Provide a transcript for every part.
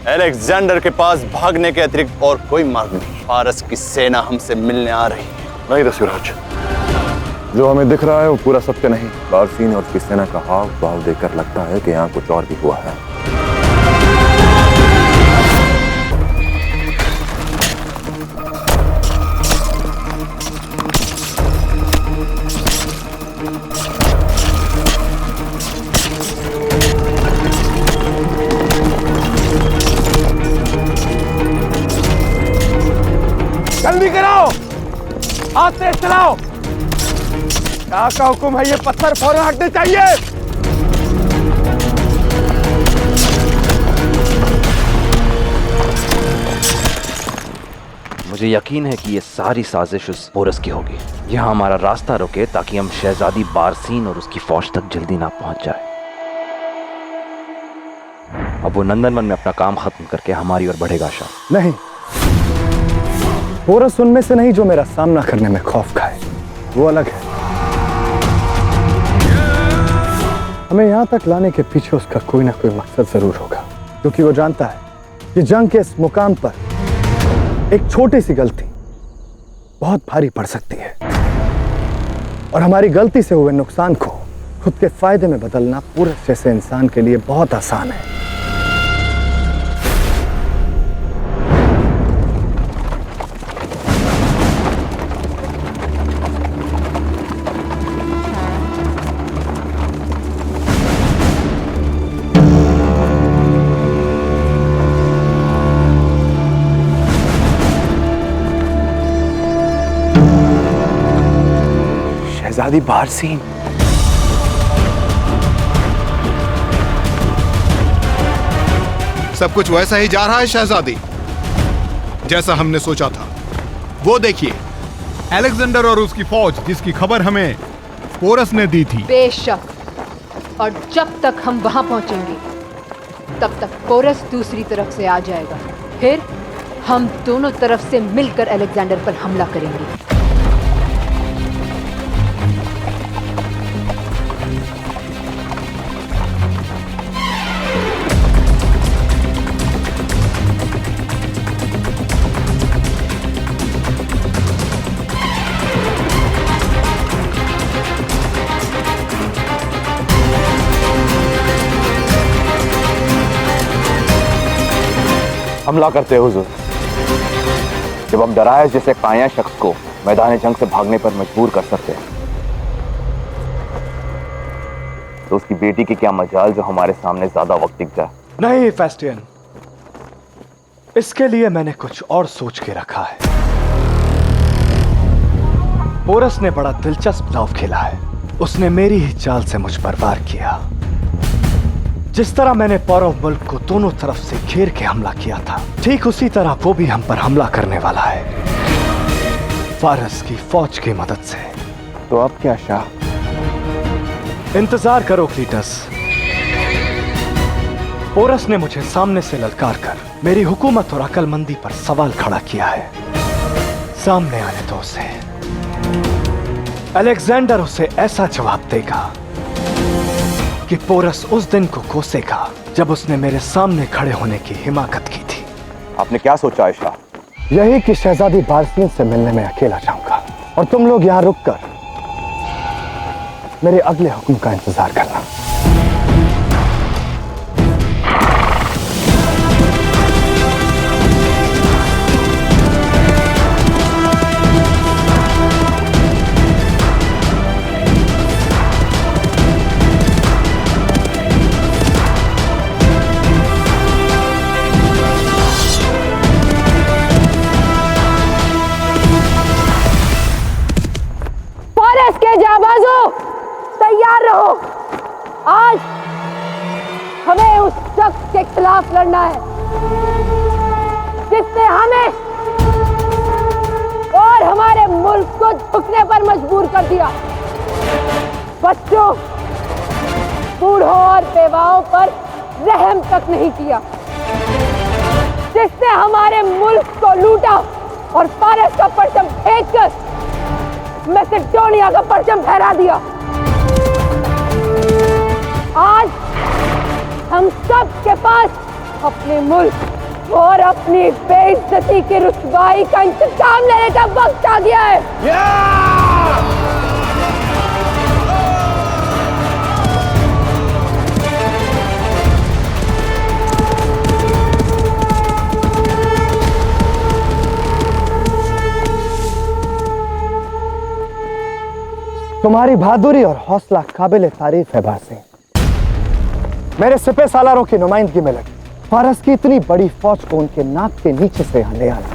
Alexander के पास भागने के अतिरिक्त और कोई मार्ग नहीं। फारस की सेना हमसे मिलने आ रही है। नहीं ऋषिराज, जो हमें दिख रहा है वो पूरा सत्य नहीं। बारसीन और उसकी सेना का हाव भाव देखकर लगता है कि यहाँ कुछ और भी हुआ है। जल्दी कराओ, हाथ तेज चलाओ। क्या का हुक्म है? ये पत्थर फौरन हटने चाहिए। मुझे यकीन है कि ये सारी साजिश उस पोरस की होगी। यहाँ हमारा रास्ता रोके ताकि हम शहजादी बारसीन और उसकी फौज तक जल्दी ना पहुंच जाए। अब वो नंदनवन में अपना काम खत्म करके हमारी ओर बढ़ेगा। शाह नहीं, पोरस उनमें से नहीं जो मेरा सामना करने में खौफ खाए। वो अलग है। हमें यहां तक लाने के पीछे उसका कोई ना कोई मकसद जरूर होगा, क्योंकि वो जानता है कि जंग के इस मुकाम पर एक छोटी सी गलती बहुत भारी पड़ सकती है, और हमारी गलती से हुए नुकसान को खुद के फायदे में बदलना पोरस जैसे इंसान के लिए बहुत आसान है। शहजादी बारसीन, सब कुछ वैसा ही जा रहा है शहजादी, जैसा हमने सोचा था। वो देखिए, अलेक्जेंडर और उसकी फौज, जिसकी खबर हमें पोरस ने दी थी। बेशक, और जब तक हम वहां पहुंचेंगे तब तक पोरस दूसरी तरफ से आ जाएगा। फिर हम दोनों तरफ से मिलकर अलेक्जेंडर पर हमला करेंगे। हमला करते हो हुजूर। जब हम डराए जैसे काया शख्स को मैदान जंग से भागने पर मजबूर कर सकते हैं, तो उसकी बेटी की क्या मजाल जो हमारे सामने ज्यादा वक्त टिक जाए। नहीं फेस्टियन, इसके लिए मैंने कुछ और सोच के रखा है। पोरस ने बड़ा दिलचस्प दांव खेला है। उसने मेरी ही चाल से मुझ पर वार किया। जिस तरह मैंने पौरव मुल्क को दोनों तरफ से घेर के हमला किया था, ठीक उसी तरह वो भी हम पर हमला करने वाला है, फारस की फौज की मदद से। तो अब क्या शाह? इंतजार करो क्लीटस। पोरस ने मुझे सामने से ललकार कर मेरी हुकूमत और अकलमंदी पर सवाल खड़ा किया है। सामने आने दो उसे। अलेक्जेंडर उसे ऐसा जवाब देगा कि पोरस उस दिन को कोसेगा जब उसने मेरे सामने खड़े होने की हिमाकत की थी। आपने क्या सोचा है शाह? यही कि शहजादी बारसीन से मिलने में अकेला जाऊंगा, और तुम लोग यहां रुककर मेरे अगले हुक्म का इंतजार करना। के जाबाजों, तैयार रहो। आज हमें उस शख्स के खिलाफ लड़ना है जिसने हमें और हमारे मुल्क को झुकने पर मजबूर कर दिया। बच्चों, बूढ़ों और बेवाओं पर रहम तक नहीं किया, जिसने हमारे मुल्क को लूटा और फारस का परचम फेंककर मैसेडोनिया का परचम फहरा दिया। आज हम सब के पास अपने मुल्क और अपनी बेइज्जती की रुसवाई का इंतजाम लेने का वक्त आ गया है। तुम्हारी बहादुरी और हौसला काबिल तारीफ है बारसीन। मेरे सिपह सालारों की नुमाइंदगी में लगी फारस की इतनी बड़ी फौज को उनके नाक के नीचे से यहाँ ले आना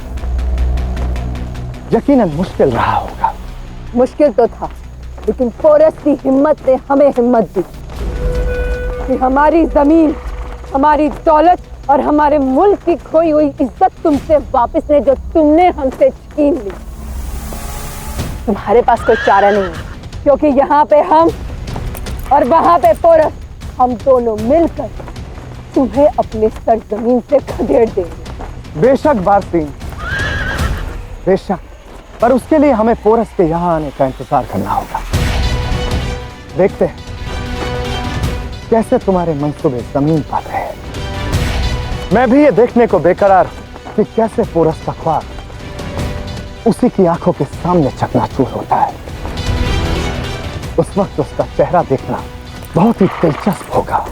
यकीनन मुश्किल रहा होगा। मुश्किल तो था, लेकिन पोरस की हिम्मत ने हमें हिम्मत दी कि हमारी जमीन, हमारी दौलत और हमारे मुल्क की खोई हुई इज्जत तुमसे वापस ले, जो तुमने हमसे छीन ली। तुम्हारे पास कोई चारा नहीं है, क्योंकि यहाँ पे हम और वहां पे पोरस, हम दोनों मिलकर तुम्हें अपने सरजमीन से खदेड़ देंगे। बेशक बारसीन, बेशक, पर उसके लिए हमें पोरस के यहाँ आने का इंतजार करना होगा। देखते हैं कैसे तुम्हारे मंसूबे जमीन पाते हैं। मैं भी ये देखने को बेकरार हूं कि कैसे पोरस का ख्वाब उसी की आंखों के सामने चकनाचूर होता है। उस वक्त उसका चेहरा देखना बहुत ही दिलचस्प होगा।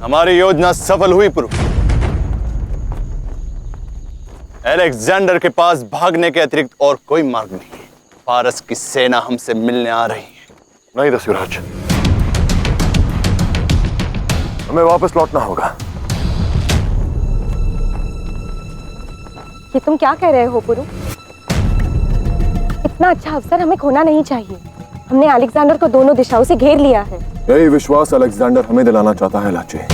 हमारी योजना सफल हुई पुरु। अलेक्जेंडर के पास भागने के अतिरिक्त और कोई मार्ग नहीं है। फारस की सेना हमसे मिलने आ रही है। नहीं दस्युराज, हमें वापस लौटना होगा। ये तुम क्या कह रहे हो पुरु? इतना अच्छा अवसर हमें खोना नहीं चाहिए। हमने अलेक्जेंडर को दोनों दिशाओं से घेर लिया है। यही विश्वास अलेक्जेंडर हमें दिलाना चाहता है लाचे।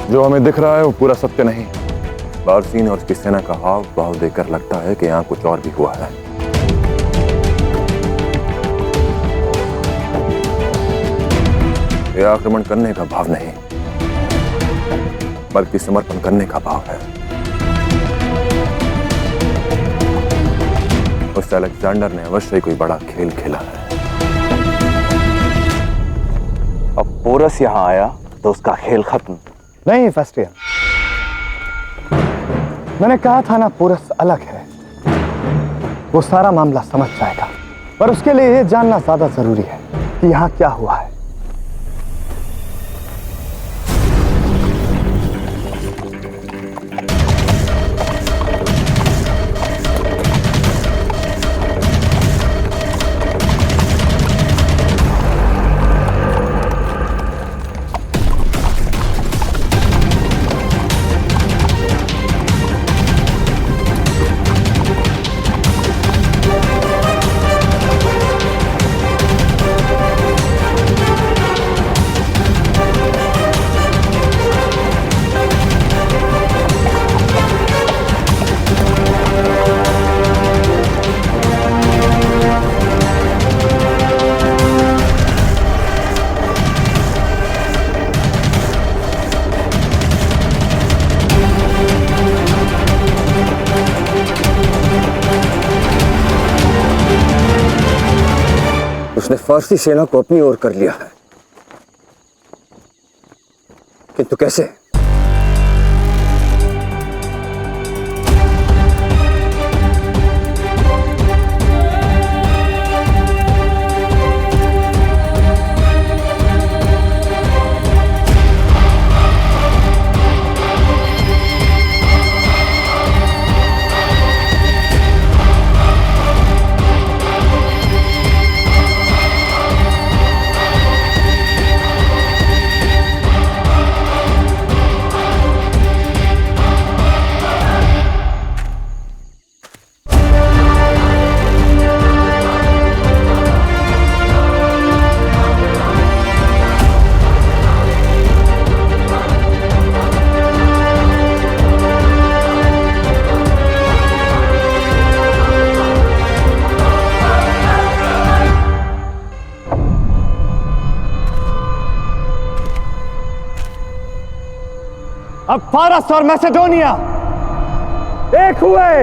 जो हमें दिख रहा है वो पूरा सत्य नहीं। बारसीन और उसकी सेना का हाव भाव देखकर लगता है कि यहाँ कुछ और भी हुआ है। यह आक्रमण करने का भाव नहीं, बल्कि समर्पण करने का भाव है। उस अलेक्जेंडर ने अवश्य कोई बड़ा खेल खेला है। अब पोरस यहाँ आया तो उसका खेल खत्म। नहीं फेस्टियन, मैंने कहा था ना, पोरस अलग है। वो सारा मामला समझ जाएगा, पर उसके लिए ये जानना ज्यादा जरूरी है कि यहाँ क्या हुआ है। फारसी सेना को अपनी ओर कर लिया है, किंतु कैसे? अब फारस और मैसेडोनिया एक हुए।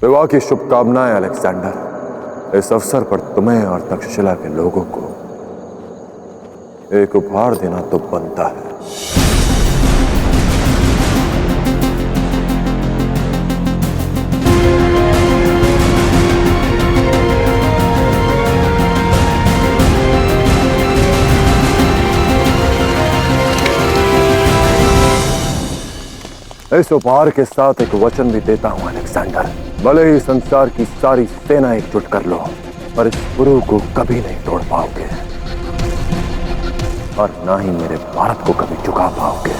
विवाह की शुभकामनाएं अलेक्जेंडर। इस अवसर पर तुम्हें और तक्षशिला के लोगों को एक उपहार देना तो बनता है। इस उपहार के साथ एक वचन भी देता हूं अलेक्जेंडर। भले ही संसार की सारी सेना एकजुट कर लो, पर इस गुरु को कभी नहीं तोड़ पाओगे और ना ही मेरे भारत को कभी झुका पाओगे।